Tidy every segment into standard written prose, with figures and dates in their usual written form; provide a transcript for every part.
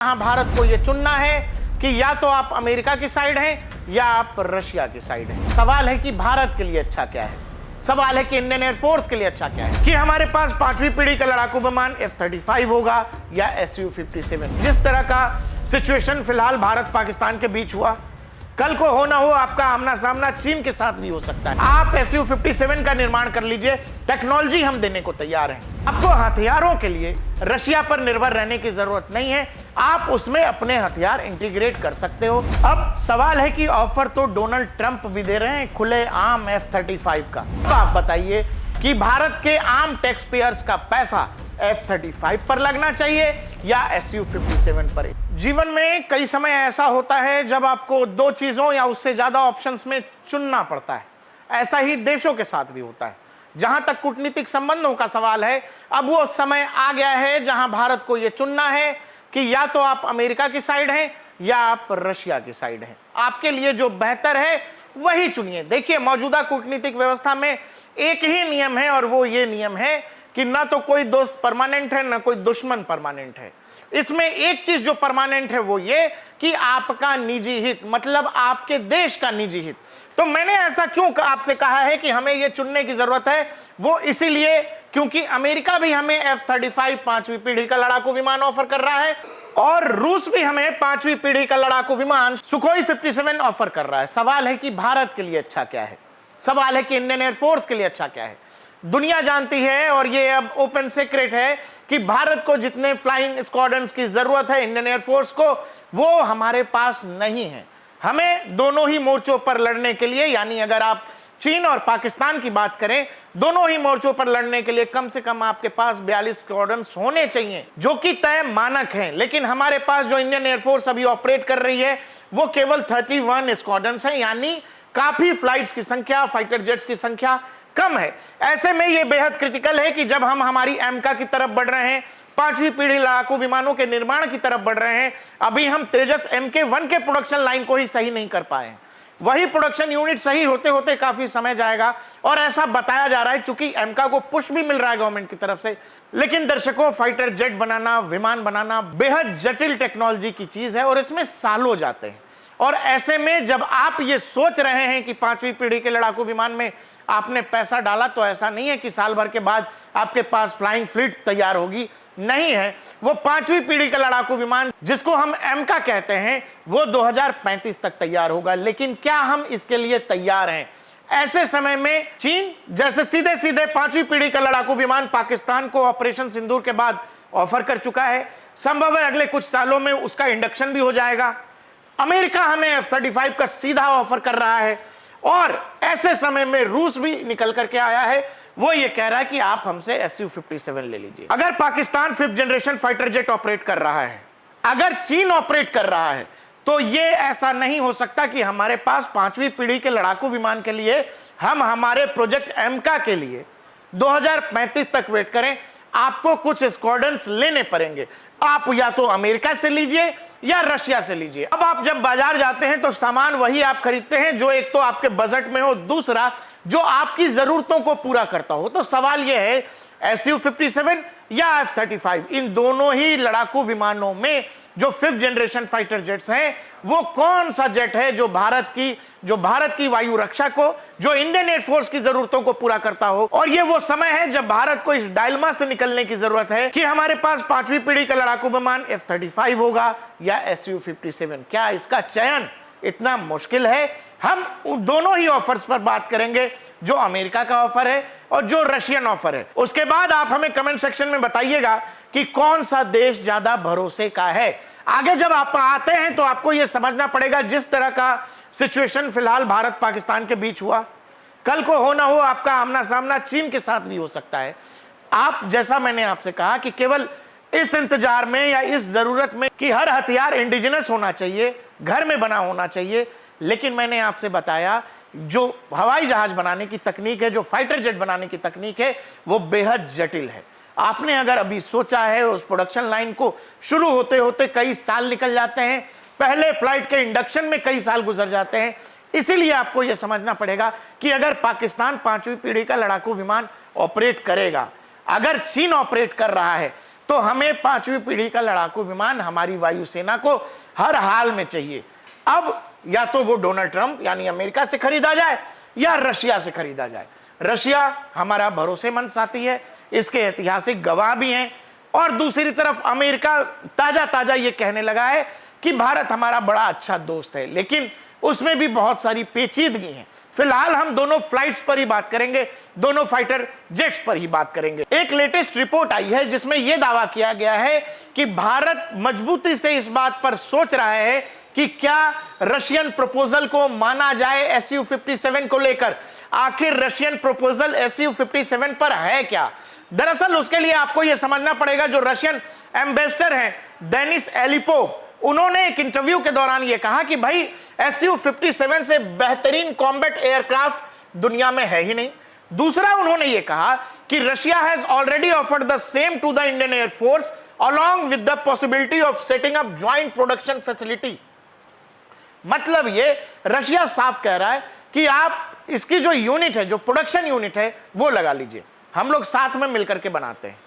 यहाँ भारत को ये चुनना है कि या तो आप अमेरिका की साइड हैं या आप रशिया की साइड हैं। सवाल है कि भारत के लिए अच्छा क्या है, सवाल है कि इंडियन एयरफोर्स के लिए अच्छा क्या है, कि हमारे पास 5वीं पीढ़ी का लड़ाकू विमान F-35 होगा या Su-57। जिस तरह का सिचुएशन फिलहाल भारत पाकिस्तान के बीच हुआ, कल को हो ना हो आपका आमना सामना चीन के साथ भी हो सकता है। आप Su-57 का निर्माण कर लीजिए, टेक्नोलॉजी हम देने को तैयार हैं। आपको हथियारों के लिए रशिया पर निर्भर रहने की जरूरत नहीं है, आप उसमें अपने हथियार इंटीग्रेट कर सकते हो। अब सवाल है कि ऑफर तो डोनाल्ड ट्रंप भी दे रहे हैं खुले आम F-35 का। अब आप बताइए कि भारत के आम टैक्स पेयर्स का पैसा F-35 पर लगना चाहिए या Su-57 पर। जीवन में कई समय ऐसा होता है जब आपको दो चीजों या उससे ज्यादा ऑप्शंस में चुनना पड़ता है। ऐसा ही देशों के साथ भी होता है। जहां तक कूटनीतिक संबंधों का सवाल है, अब वो समय आ गया है जहां भारत को ये चुनना है कि या तो आप अमेरिका की साइड हैं या आप रशिया की साइड हैं। आपके लिए जो बेहतर है वही चुनिए। देखिए, मौजूदा कूटनीतिक व्यवस्था में एक ही नियम है और वो ये नियम है कि ना तो कोई दोस्त परमानेंट है ना कोई दुश्मन परमानेंट है। इसमें एक चीज जो परमानेंट है वो ये कि आपका निजी हित, मतलब आपके देश का निजी हित। तो मैंने ऐसा क्यों आपसे कहा है कि हमें ये चुनने की जरूरत है, वो इसीलिए क्योंकि अमेरिका भी हमें F-35 5वीं पीढ़ी का लड़ाकू विमान ऑफर कर रहा है और रूस भी हमें 5वीं पीढ़ी का लड़ाकू विमान सुखोई 57 ऑफर कर रहा है। सवाल है कि भारत के लिए अच्छा क्या है, सवाल है कि इंडियन एयरफोर्स के लिए अच्छा क्या है। दुनिया जानती है और ये अब ओपन सीक्रेट है कि भारत को जितने फ्लाइंग स्क्वाड्रन्स की जरूरत है इंडियन एयरफोर्स को, वो हमारे पास नहीं है। हमें दोनों ही मोर्चों पर लड़ने के लिए, यानी अगर आप चीन और पाकिस्तान की बात करें, दोनों ही मोर्चों पर लड़ने के लिए कम से कम आपके पास 42 स्क्वाड्रन्स होने चाहिए, जो कि तय मानक हैं। लेकिन हमारे पास जो इंडियन एयरफोर्स अभी ऑपरेट कर रही है वो केवल 31 स्क्वाड्रन्स हैं, यानी काफी फ्लाइट्स की संख्या, फाइटर जेट्स की संख्या कम है। ऐसे में यह बेहद क्रिटिकल है कि जब हम हमारी एमका की तरफ बढ़ रहे हैं, 5वीं पीढ़ी लड़ाकू विमानों के निर्माण की तरफ बढ़ रहे हैं, अभी हम तेजस MK1 के प्रोडक्शन लाइन को ही सही नहीं कर पाए हैं। वही प्रोडक्शन यूनिट सही होते होते काफी समय जाएगा और ऐसा बताया जा रहा है चूंकि एमका को पुश भी मिल रहा है गवर्नमेंट की तरफ से। लेकिन दर्शकों, फाइटर जेट बनाना, विमान बनाना बेहद जटिल टेक्नोलॉजी की चीज है और इसमें सालों जाते हैं। और ऐसे में जब आप ये सोच रहे हैं कि 5वीं पीढ़ी के लड़ाकू विमान में आपने पैसा डाला, तो ऐसा नहीं है कि साल भर के बाद आपके पास फ्लाइंग फ्लीट तैयार होगी, नहीं है। वो 5वीं पीढ़ी का लड़ाकू विमान जिसको हम एमका कहते हैं वो 2035 तक तैयार होगा। लेकिन क्या हम इसके लिए तैयार हैं? ऐसे समय में चीन जैसे सीधे सीधे 5वीं पीढ़ी का लड़ाकू विमान पाकिस्तान को ऑपरेशन सिंदूर के बाद ऑफर कर चुका है, संभव है अगले कुछ सालों में उसका इंडक्शन भी हो जाएगा। अमेरिका हमें F-35 का सीधा ऑफर कर रहा है और ऐसे समय में रूस भी निकल करके आया है, वो ये कह रहा है कि आप हमसे Su-57 ले लीजिए। अगर Pakistan 5th generation fighter jet operate कर रहा है, अगर चीन ऑपरेट कर रहा है, तो ये ऐसा नहीं हो सकता कि हमारे पास 5वीं पीढ़ी के लड़ाकू विमान के लिए हम हमारे प्रोजेक्ट एमका के लिए 2035 तक वेट करें। आपको कुछ स्क्वाड्रन्स लेने पड़ेंगे, आप या तो अमेरिका से लीजिए या रशिया से लीजिए। अब आप जब बाजार जाते हैं तो सामान वही आप खरीदते हैं जो एक तो आपके बजट में हो, दूसरा जो आपकी जरूरतों को पूरा करता हो। तो सवाल यह है Su-57 या F-35, इन दोनों ही लड़ाकू विमानों में जो 5th जनरेशन फाइटर जेट्स हैं, वो कौन सा जेट है जो भारत की वायु रक्षा को, जो इंडियन एयरफोर्स की जरूरतों को पूरा करता हो। और ये वो समय है जब भारत को इस डायलमा से निकलने की जरूरत है कि हमारे पास 5वीं पीढ़ी का लड़ाकू विमान F-35 होगा या Su-57। क्या इसका चयन इतना मुश्किल है? हम दोनों ही ऑफर्स पर बात करेंगे, जो अमेरिका का ऑफर है और जो रशियन ऑफर है। उसके बाद आप हमें कमेंट सेक्शन में बताइएगा कि कौन सा देश ज्यादा भरोसे का है। आगे जब आप आते हैं तो आपको यह समझना पड़ेगा, जिस तरह का सिचुएशन फिलहाल भारत पाकिस्तान के बीच हुआ, कल को हो ना हो आपका आमना सामना चीन के साथ भी हो सकता है। आप, जैसा मैंने आपसे कहा कि केवल इस इंतजार में या इस जरूरत में कि हर हथियार इंडिजिनस होना चाहिए, घर में बना होना चाहिए, लेकिन मैंने आपसे बताया जो हवाई जहाज बनाने की तकनीक है, जो फाइटर जेट बनाने की तकनीक है, वो बेहद जटिल है। आपने अगर अभी सोचा है, उस प्रोडक्शन लाइन को शुरू होते होते कई साल निकल जाते हैं, पहले फ्लाइट के इंडक्शन में कई साल गुजर जाते हैं। इसीलिए आपको यह समझना पड़ेगा कि अगर पाकिस्तान 5वीं पीढ़ी का लड़ाकू विमान ऑपरेट करेगा, अगर चीन ऑपरेट कर रहा है, तो हमें 5वीं पीढ़ी का लड़ाकू विमान हमारी वायुसेना को हर हाल में चाहिए। अब या तो वो डोनाल्ड ट्रंप यानी अमेरिका से खरीदा जाए या रशिया से खरीदा जाए। रशिया हमारा भरोसेमंद साथी है, इसके ऐतिहासिक गवाह भी हैं, और दूसरी तरफ अमेरिका ताजा ताजा ये कहने लगा है कि भारत हमारा बड़ा अच्छा दोस्त है, लेकिन उसमें भी बहुत सारी पेचीदगी है। फिलहाल हम दोनों फ्लाइट्स पर ही बात करेंगे, दोनों फाइटर जेट्स पर ही बात करेंगे। एक लेटेस्ट रिपोर्ट आई है जिसमें यह दावा किया गया है कि भारत मजबूती से इस बात पर सोच रहा है कि क्या रशियन प्रपोजल को माना जाए Su-57 को लेकर। आखिर रशियन प्रपोजल Su-57 पर है क्या? दरअसल उसके लिए आपको यह समझना पड़ेगा, जो रशियन एम्बेसडर हैं डेनिस एलिपोव, उन्होंने एक इंटरव्यू के दौरान यह कहा कि भाई Su-57 से बेहतरीन कॉम्बैट एयरक्राफ्ट दुनिया में है ही नहीं। दूसरा, उन्होंने यह कहा कि Russia has already offered the same to the Indian air force along with the possibility of setting up joint production facility। मतलब ये रशिया साफ कह रहा है कि आप इसकी जो यूनिट है, जो प्रोडक्शन यूनिट है, वो लगा लीजिए, हम लोग साथ में मिलकर के बनाते हैं।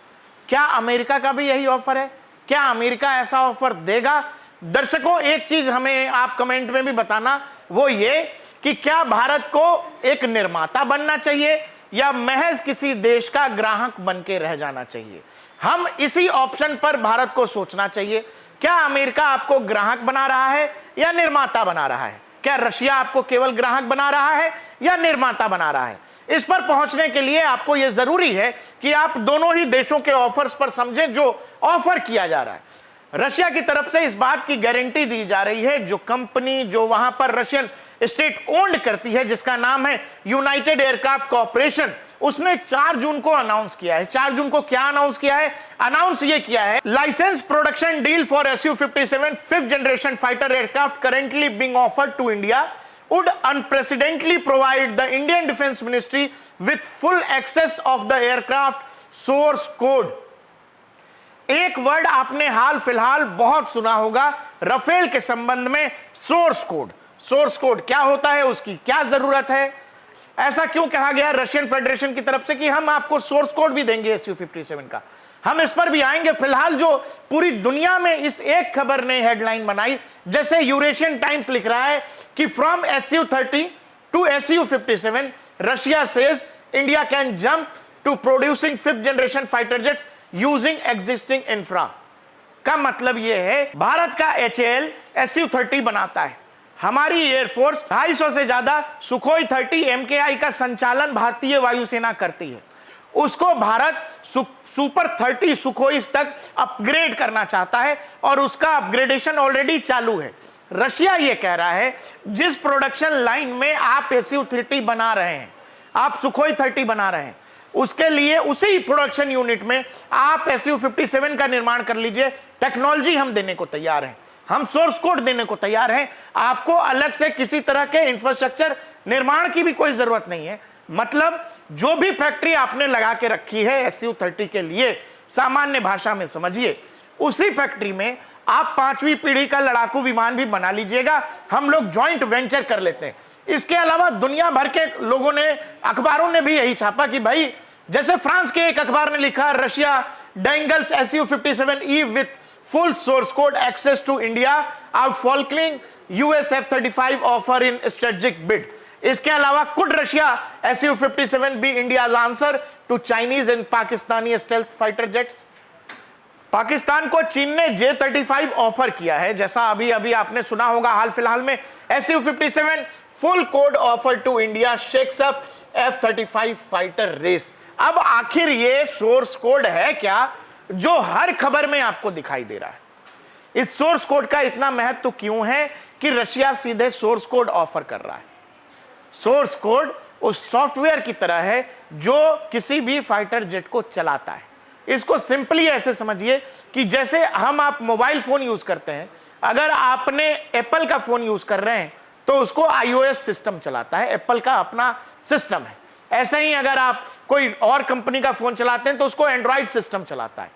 क्या अमेरिका का भी यही ऑफर है? क्या अमेरिका ऐसा ऑफर देगा? दर्शकों, एक चीज हमें आप कमेंट में भी बताना, वो ये कि क्या भारत को एक निर्माता बनना चाहिए या महज किसी देश का ग्राहक बन के रह जाना चाहिए। हम इसी ऑप्शन पर भारत को सोचना चाहिए। क्या अमेरिका आपको ग्राहक बना रहा है या निर्माता बना रहा है? क्या रशिया आपको केवल ग्राहक बना रहा है या निर्माता बना रहा है? इस पर पहुंचने के लिए आपको यह जरूरी है कि आप दोनों ही देशों के ऑफर्स पर समझें जो ऑफर किया जा रहा है। रशिया की तरफ से इस बात की गारंटी दी जा रही है, जो कंपनी जो वहां पर रशियन स्टेट ओन्ड करती है, जिसका नाम है यूनाइटेड एयरक्राफ्ट कॉर्पोरेशन, उसने 4 जून को अनाउंस किया है। 4 जून को क्या अनाउंस किया है? अनाउंस ये किया है, licence production deal for Su-57 5th generation fighter aircraft currently being offered to India would unprecedentedly provide the Indian Defense Ministry with full access of the aircraft source code। एक word आपने हाल फिलहाल बहुत सुना होगा Rafale के संबंध में, source code. Source code क्या होता है, उसकी क्या जरूरत है? ऐसा क्यों कहा गया रशियन फेडरेशन की तरफ से कि हम आपको सोर्स कोड भी देंगे Su-57 का? हम इस पर भी आएंगे। फिलहाल जो पूरी दुनिया में इस एक खबर ने हेडलाइन बनाई, जैसे यूरेशियन टाइम्स लिख रहा है कि from Su-30 to Su-57 Russia says India can jump to producing 5th generation fighter jets using existing infra. का मतलब यह है भारत का HAL Su-30 बनाता है, हमारी एयरफोर्स 250 से ज्यादा सुखोई 30 MKI का संचालन भारतीय वायुसेना करती है। उसको भारत सुपर 30 सुखोई तक अपग्रेड करना चाहता है और उसका अपग्रेडेशन ऑलरेडी चालू है। रशिया ये कह रहा है, जिस प्रोडक्शन लाइन में आप Su-30 बना रहे हैं, आप सुखोई 30 बना रहे हैं, उसके लिए उसी प्रोडक्शन यूनिट में आप Su-57 का निर्माण कर लीजिए। टेक्नोलॉजी हम देने को तैयार हैं, हम सोर्स कोड देने को तैयार हैं, आपको अलग से किसी तरह के इंफ्रास्ट्रक्चर निर्माण की भी कोई जरूरत नहीं है। मतलब जो भी फैक्ट्री आपने लगा के रखी है Su-30 के लिए, सामान्य भाषा में समझिए, उसी फैक्ट्री में आप 5वीं पीढ़ी का लड़ाकू विमान भी बना लीजिएगा, हम लोग जॉइंट वेंचर कर लेते हैं। इसके अलावा दुनिया भर के लोगों ने, अखबारों ने भी यही छापा कि भाई, जैसे फ्रांस के एक अखबार ने लिखा, Russia dangles Su-57E with full source code access to India outflanking US F-35 offer in strategic bid. इसके अलावा could Russia Su-57 be India's answer to Chinese and Pakistani stealth fighter jets. Pakistan को चीन ने J-35 ऑफर किया है, जैसा अभी अभी आपने सुना होगा हाल फिलहाल में। Su-57 full code offer to India shakes up F-35 fighter race. अब आखिर ये सोर्स कोड है क्या जो हर खबर में आपको दिखाई दे रहा है? इस सोर्स कोड का इतना महत्व क्यों है कि रशिया सीधे सोर्स कोड ऑफर कर रहा है? सोर्स कोड उस सॉफ्टवेयर की तरह है जो किसी भी फाइटर जेट को चलाता है। इसको सिंपली ऐसे समझिए कि जैसे आप मोबाइल फोन यूज करते हैं, अगर आपने एप्पल का फोन यूज कर रहे हैं तो उसको iOS सिस्टम चलाता है, एप्पल का अपना सिस्टम है। ऐसे ही अगर आप कोई और कंपनी का फोन चलाते हैं तो उसको एंड्रॉइड सिस्टम चलाता है।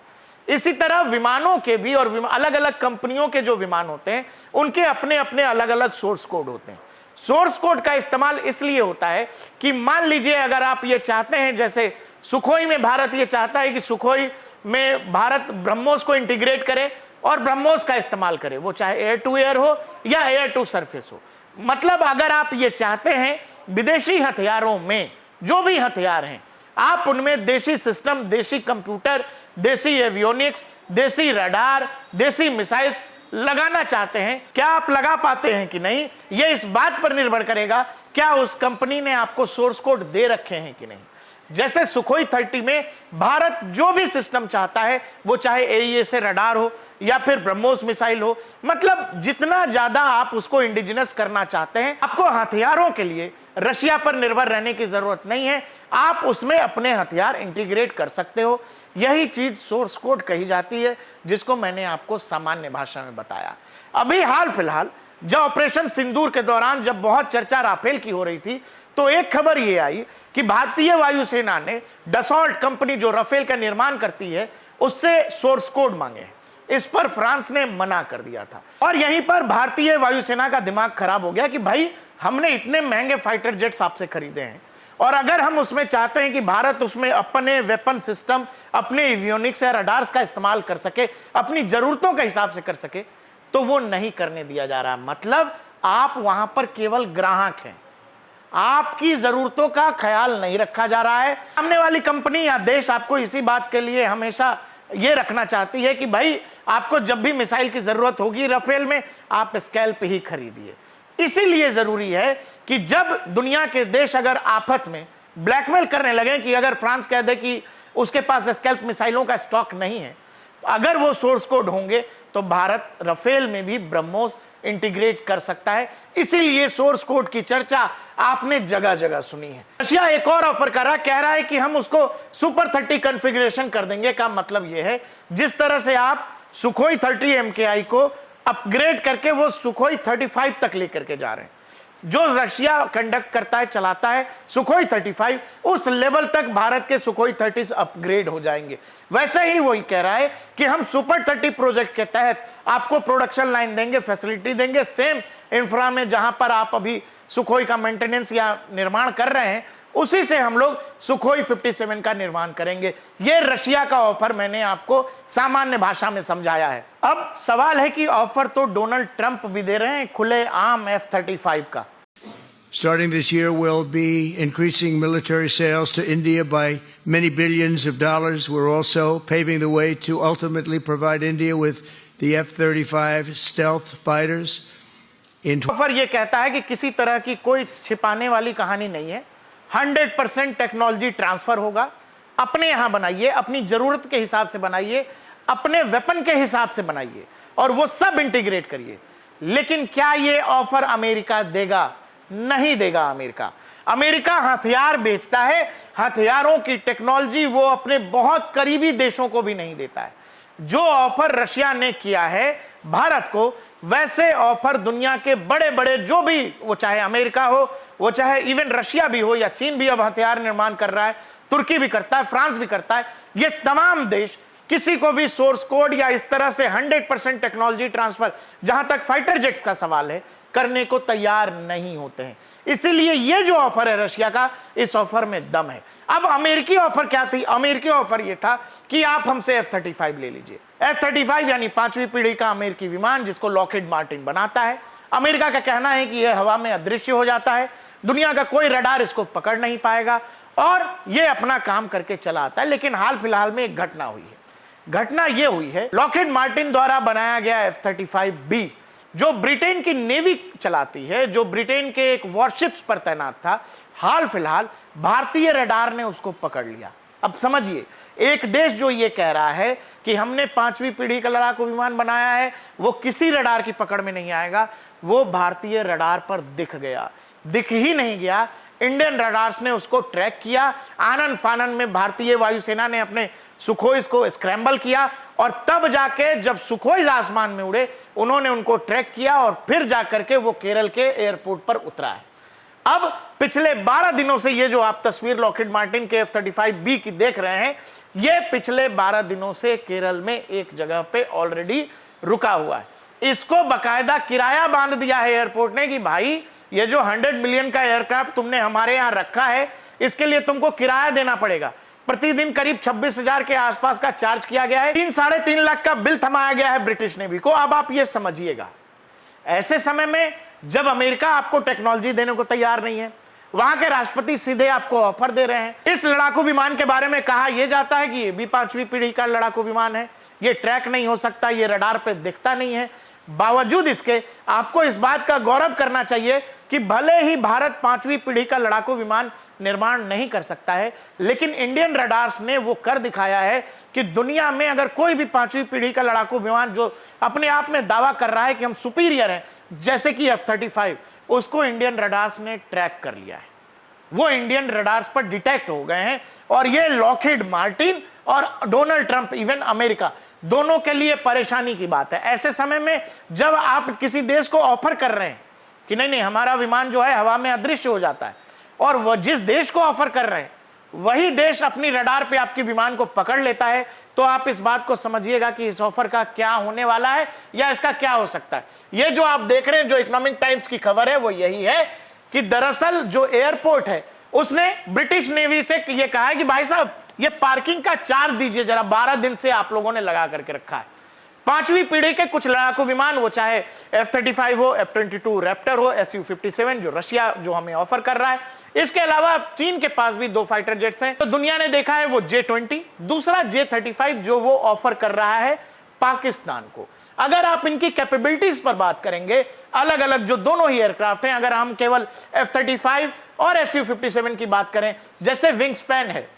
इसी तरह विमानों के भी, और अलग अलग कंपनियों के जो विमान होते हैं उनके अपने अपने अलग अलग सोर्स कोड होते हैं। सोर्स कोड का इस्तेमाल इसलिए होता है कि मान लीजिए अगर आप ये चाहते हैं, जैसे सुखोई में भारत ये चाहता है कि सुखोई में भारत ब्रह्मोस को इंटीग्रेट करे और ब्रह्मोस का इस्तेमाल करे, वो चाहे एयर टू एयर हो या एयर टू सरफेस हो। मतलब अगर आप ये चाहते हैं विदेशी हथियारों में जो भी हथियार हैं, आप उनमें देशी सिस्टम, देशी कंप्यूटर, देशी एवियोनिक्स, देशी रडार, देशी मिसाइल्स लगाना चाहते हैं, क्या आप लगा पाते हैं कि नहीं, ये इस बात पर निर्भर करेगा क्या उस कंपनी ने आपको सोर्स कोड दे रखे हैं कि नहीं। जैसे सुखोई 30 में भारत जो भी सिस्टम चाहता है, वो चाहे AESA से रडार हो या फिर ब्रह्मोस मिसाइल हो, मतलब जितना ज्यादा आप उसको इंडिजिनस करना चाहते हैं, आपको हथियारों के लिए रशिया पर निर्भर रहने की जरूरत नहीं है, आप उसमें अपने हथियार इंटीग्रेट कर सकते हो। यही चीज सोर्स कोड कही जाती है, जिसको मैंने आपको सामान्य भाषा में बताया। अभी हाल फिलहाल जब ऑपरेशन सिंदूर के दौरान जब बहुत चर्चा राफेल की हो रही थी, तो एक खबर यह आई कि भारतीय वायुसेना ने डसॉल्ट कंपनी जो राफेल का निर्माण करती है उससे सोर्स कोड मांगे। इस पर फ्रांस ने मना कर दिया था और यहीं पर भारतीय वायुसेना का दिमाग खराब हो गया कि भाई हमने इतने महंगे फाइटर जेट्स आपसे खरीदे हैं और अगर हम उसमें चाहते हैं कि भारत उसमें अपने वेपन सिस्टम, अपने एवियोनिक्स या रडार्स का इस्तेमाल कर सके, अपनी जरूरतों के हिसाब से कर सके, तो वो नहीं करने दिया जा रहा। मतलब आप वहां पर केवल ग्राहक हैं, आपकी जरूरतों का ख्याल नहीं रखा जा रहा है। सामने वाली कंपनी या देश आपको इसी बात के लिए हमेशा ये रखना चाहती है कि भाई आपको जब भी मिसाइल की जरूरत होगी राफेल में, आप स्कैल्प ही खरीदिए। इसीलिए जरूरी है कि जब दुनिया के देश अगर आफत में ब्लैकमेल करने लगे कि अगर फ्रांस कह दे कि उसके पास स्कैल्प मिसाइलों का स्टॉक नहीं है, तो अगर वो सोर्स कोड होंगे तो भारत राफेल में भी ब्रह्मोस इंटीग्रेट कर सकता है। इसीलिए सोर्स कोड की चर्चा आपने जगह जगह सुनी है। रशिया एक और ऑफर कर रहा है, कह रहा है कि हम उसको सुपर 30 कॉन्फ़िगरेशन कर देंगे। का मतलब यह है जिस तरह से आप सुखोई 30 MKI को अपग्रेड करके वो सुखोई 35 तक लेकर के जा रहे हैं, जो रशिया कंडक्ट करता है, चलाता है सुखोई 35, उस लेवल तक भारत के सुखोई 30 अपग्रेड हो जाएंगे। वैसे ही वही कह रहा है कि हम सुपर 30 प्रोजेक्ट के तहत आपको प्रोडक्शन लाइन देंगे, फैसिलिटी देंगे, सेम इंफ्रा में जहां पर आप अभी सुखोई का मेंटेनेंस या निर्माण कर रहे हैं, उसी से हम लोग सुखोई 57 का निर्माण करेंगे। यह रशिया का ऑफर मैंने आपको सामान्य भाषा में समझाया है। अब सवाल है कि ऑफर तो डोनाल्ड ट्रंप भी दे रहे हैं खुले आम F-35 का। Starting this year, we'll be increasing military sales to India by many billions of dollars. We're also paving the way to ultimately provide India with the F-35 stealth fighters. Offer ये कहता है कि किसी तरह की कोई छिपाने वाली कहानी नहीं है, 100% टेक्नोलॉजी ट्रांसफर होगा। अपने यहां बनाइए, अपनी जरूरत के हिसाब से बनाइए, अपने वेपन के हिसाब से बनाइए और वो सब इंटीग्रेट करिए। लेकिन क्या ये ऑफर अमेरिका देगा? नहीं देगा। अमेरिका हथियार बेचता है, हथियारों की टेक्नोलॉजी वो अपने बहुत करीबी देशों को भी नहीं देता है। जो ऑफर रशिया ने किया है भारत को, वैसे ऑफर दुनिया के बड़े बड़े जो भी, वो चाहे अमेरिका हो, वो चाहे इवन रशिया भी हो, या चीन भी अब हथियार निर्माण कर रहा है, तुर्की भी करता है, फ्रांस भी करता है, ये तमाम देश किसी को भी सोर्स कोड या इस तरह से 100% टेक्नोलॉजी ट्रांसफर, जहां तक फाइटर जेट्स का सवाल है, करने को तैयार नहीं होते हैं। इसीलिए ये जो ऑफर है रशिया का, इस ऑफर में दम है। अब अमेरिकी ऑफर क्या थी? अमेरिकी ऑफर ये था कि आप हमसे F-35 ले लीजिए। F-35 यानी 5वीं पीढ़ी का अमेरिकी विमान, जिसको लॉकहीड मार्टिन बनाता है। अमेरिका का कहना है कि यह हवा में अदृश्य हो जाता है, दुनिया का कोई रडार इसको पकड़ नहीं पाएगा और यह अपना काम करके चला आता है। लेकिन हाल फिलहाल में एक घटना हुई है। घटना यह हुई है, लॉकहीड मार्टिन द्वारा बनाया गया F-35B, जो ब्रिटेन की नेवी चलाती है, जो ब्रिटेन के एक वॉरशिप्स पर तैनात था, हाल फिलहाल भारतीय रडार ने उसको पकड़ लिया। अब समझिए, एक देश जो ये कह रहा है कि हमने 5वीं पीढ़ी का लड़ाकू विमान बनाया है, वो किसी रडार की पकड़ में नहीं आएगा, वो भारतीय रडार पर दिख गया। दिख ही नहीं गया, इंडियन रडार्स ने उसको ट्रैक किया। आनन फानन में भारतीय वायुसेना ने अपने सुखोइस को स्क्रैम्बल किया और तब जाके जब सुखोइस आसमान में उड़े, उन्होंने उनको ट्रैक किया और फिर जाकर के वो केरल के एयरपोर्ट पर उतरा है। अब पिछले 12 दिनों से ये जो आप तस्वीर लॉकहीड मार्टिन के F-35B की देख रहे हैं, ये पिछले 12 दिनों से केरल में एक जगह पे ऑलरेडी रुका हुआ है। इसको बकायदा किराया बांध दिया है एयरपोर्ट ने कि भाई ये जो 100 मिलियन का एयरक्राफ्ट तुमने हमारे यहां रखा है, इसके लिए तुमको किराया देना पड़ेगा। प्रतिदिन करीब 26,000 के आसपास का चार्ज किया गया है। 3-3.5 लाख का बिल थमाया गया है ब्रिटिश नेवी को। अब आप ये समझिएगा, ऐसे समय में जब अमेरिका आपको टेक्नोलॉजी देने को तैयार नहीं है, वहां के राष्ट्रपति सीधे आपको ऑफर दे रहे हैं। इस लड़ाकू विमान के बारे में कहा यह जाता है कि ये भी 5वीं पीढ़ी का लड़ाकू विमान है, ये ट्रैक नहीं हो सकता, ये रडार पे दिखता नहीं है। बावजूद इसके आपको इस बात का गौरव करना चाहिए कि भले ही भारत 5वीं पीढ़ी का लड़ाकू विमान निर्माण नहीं कर सकता है, लेकिन इंडियन रडार्स ने वो कर दिखाया है कि दुनिया में अगर कोई भी 5वीं पीढ़ी का लड़ाकू विमान जो अपने आप में दावा कर रहा है कि हम सुपीरियर हैं, जैसे कि F-35, उसको इंडियन रडार्स ने ट्रैक कर लिया है। वो इंडियन रडार्स पर डिटेक्ट हो गए हैं और ये लॉकहीड मार्टिन और डोनाल्ड ट्रंप, इवन अमेरिका, दोनों के लिए परेशानी की बात है। ऐसे समय में जब आप किसी देश को ऑफर कर रहे हैं कि नहीं नहीं हमारा विमान जो है हवा में अदृश्य हो जाता है, और वह जिस देश को ऑफर कर रहे हैं वही देश अपनी रडार पे आपके विमान को पकड़ लेता है, तो आप इस बात को समझिएगा कि इस ऑफर का क्या होने वाला है या इसका क्या हो सकता है। ये जो आप देख रहे हैं, जो इकोनॉमिक टाइम्स की खबर है, वो यही है कि दरअसल जो एयरपोर्ट है उसने ब्रिटिश नेवी से ये कहा है कि भाई साहब ये पार्किंग का चार्ज दीजिए जरा, 12 दिन से आप लोगों ने लगा करके रखा है। 5वीं पीढ़ी के कुछ लड़ाकू विमान, वो चाहे F-35 हो, F-22 रैप्टर हो, Su-57 जो रशिया जो हमें ऑफर कर रहा है, इसके अलावा चीन के पास भी 2 फाइटर जेट्स हैं। तो दुनिया ने देखा है वो J-20, दूसरा J-35 जो वो ऑफर कर रहा है पाकिस्तान को। अगर आप इनकी कैपेबिलिटीज पर बात करेंगे, अलग अलग जो दोनों ही एयरक्राफ्ट हैं, अगर हम केवल F-35 और Su-57 की बात करें, जैसे विंग स्पैन है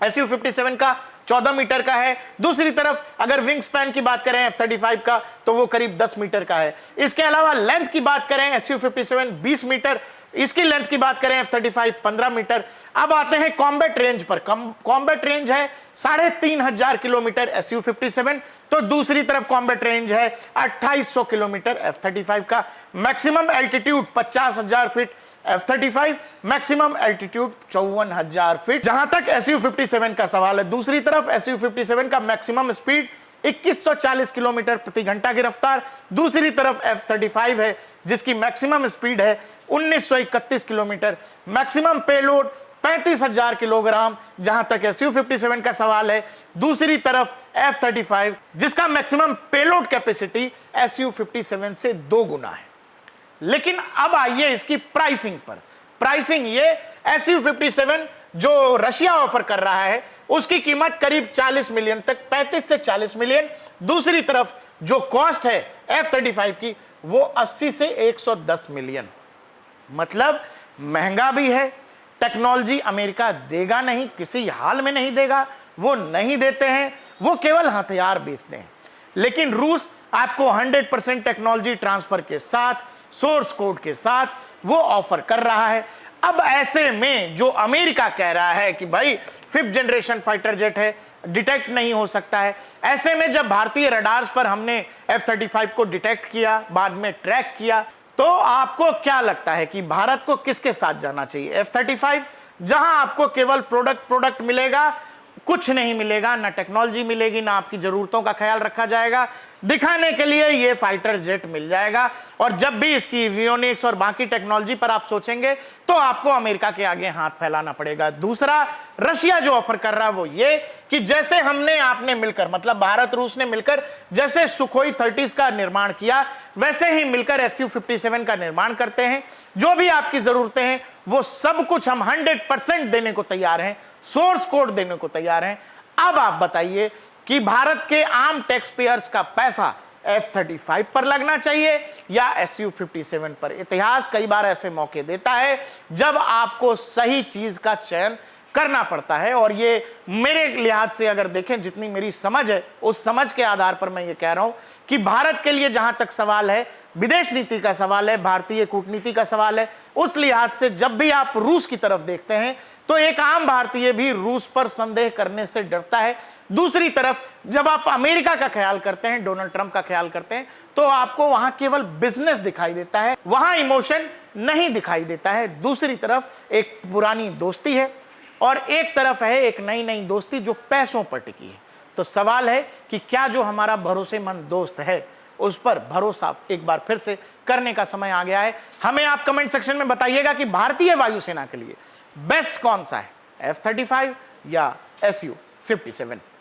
Su-57 का 14 मीटर का है, दूसरी तरफ अगर विंग स्पैन की बात करें F-35 का तो वो करीब 10 मीटर का है। इसके अलावा लेंथ की बात करें Su-57 20 मीटर, इसकी लेंथ की बात करें F-35 15 मीटर। अब आते हैं कॉम्बैट रेंज पर। कॉम्बैट रेंज है 3,500 किलोमीटर Su-57, तो दूसरी तरफ कॉम्बैट रेंज है 2,800 किलोमीटर F-35 का। Maximum altitude 50,000 feet F-35, maximum altitude 54,000 feet. जहां तक Su-57 का सवाल है, दूसरी तरफ Su-57 का मैक्सिमम स्पीड 2140 किलोमीटर प्रति घंटा की रफ्तार, दूसरी तरफ F-35 है जिसकी मैक्सिमम स्पीड है 1931 किलोमीटर, मैक्सिमम पेलोड 35,000 किलोग्राम। जहां तक Su-57 का सवाल है, दूसरी तरफ F-35 जिसका मैक्सिमम पेलोड कैपेसिटी Su-57 से 2 गुना है। लेकिन अब आइए इसकी प्राइसिंग पर। प्राइसिंग ये Su-57 जो रशिया ऑफर कर रहा है उसकी कीमत करीब 40 मिलियन तक, 35 से 40 मिलियन। दूसरी तरफ जो कॉस्ट है F-35 की वो 80 से 110 मिलियन। मतलब महंगा भी है। टेक्नोलॉजी अमेरिका देगा नहीं, किसी हाल में नहीं देगा, वो नहीं देते हैं, वो केवल हथियार बेचते हैं। लेकिन रूस आपको 100% टेक्नोलॉजी ट्रांसफर के साथ, सोर्स कोड के साथ वो ऑफर कर रहा है। अब ऐसे में जो अमेरिका कह रहा है कि भाई 5th जनरेशन फाइटर जेट है, डिटेक्ट नहीं हो सकता है, ऐसे में जब भारतीय रडार्स पर हमने F-35 को डिटेक्ट किया, बाद में ट्रैक किया, तो आपको क्या लगता है कि भारत को किसके साथ जाना चाहिए? F-35 जहां आपको केवल प्रोडक्ट मिलेगा, कुछ नहीं मिलेगा, ना टेक्नोलॉजी मिलेगी, ना आपकी जरूरतों का ख्याल रखा जाएगा, दिखाने के लिए ये फाइटर जेट मिल जाएगा। और जब भी इसकी एवियोनिक्स और बाकी टेक्नोलॉजी पर आप सोचेंगे तो आपको अमेरिका के आगे हाथ फैलाना पड़ेगा। दूसरा, रशिया जो ऑफर कर रहा है वो ये कि जैसे हमने आपने मिलकर, मतलब भारत रूस ने मिलकर जैसे सुखोई 30 का निर्माण किया, वैसे ही मिलकर Su-57 का निर्माण करते हैं। जो भी आपकी जरूरतें हैं वो सब कुछ हम 100% देने को तैयार हैं, सोर्स कोड देने को तैयार हैं। अब आप बताइए कि भारत के आम टैक्स पेयर्स का पैसा F-35 पर लगना चाहिए या Su-57 पर? इतिहास कई बार ऐसे मौके देता है जब आपको सही चीज का चयन करना पड़ता है। और ये मेरे लिहाज से अगर देखें, जितनी मेरी समझ है उस समझ के आधार पर मैं ये कह रहा हूं कि भारत के लिए जहां तक सवाल है, विदेश नीति का सवाल है, भारतीय कूटनीति का सवाल है, उस लिहाज से जब भी आप रूस की तरफ देखते हैं तो एक आम भारतीय भी रूस पर संदेह करने से डरता है। दूसरी तरफ जब आप अमेरिका का ख्याल करते हैं, डोनाल्ड ट्रंप का ख्याल करते हैं, तो आपको वहां केवल बिजनेस दिखाई देता है, वहां इमोशन नहीं दिखाई देता है। दूसरी तरफ एक पुरानी दोस्ती है और एक तरफ है एक नई दोस्ती जो पैसों पर टिकी है। तो सवाल है कि क्या जो हमारा भरोसेमंद दोस्त है उस पर भरोसा एक बार फिर से करने का समय आ गया है। हमें आप कमेंट सेक्शन में बताइएगा कि भारतीय वायुसेना के लिए बेस्ट कौन सा है, F-35 या Su-57।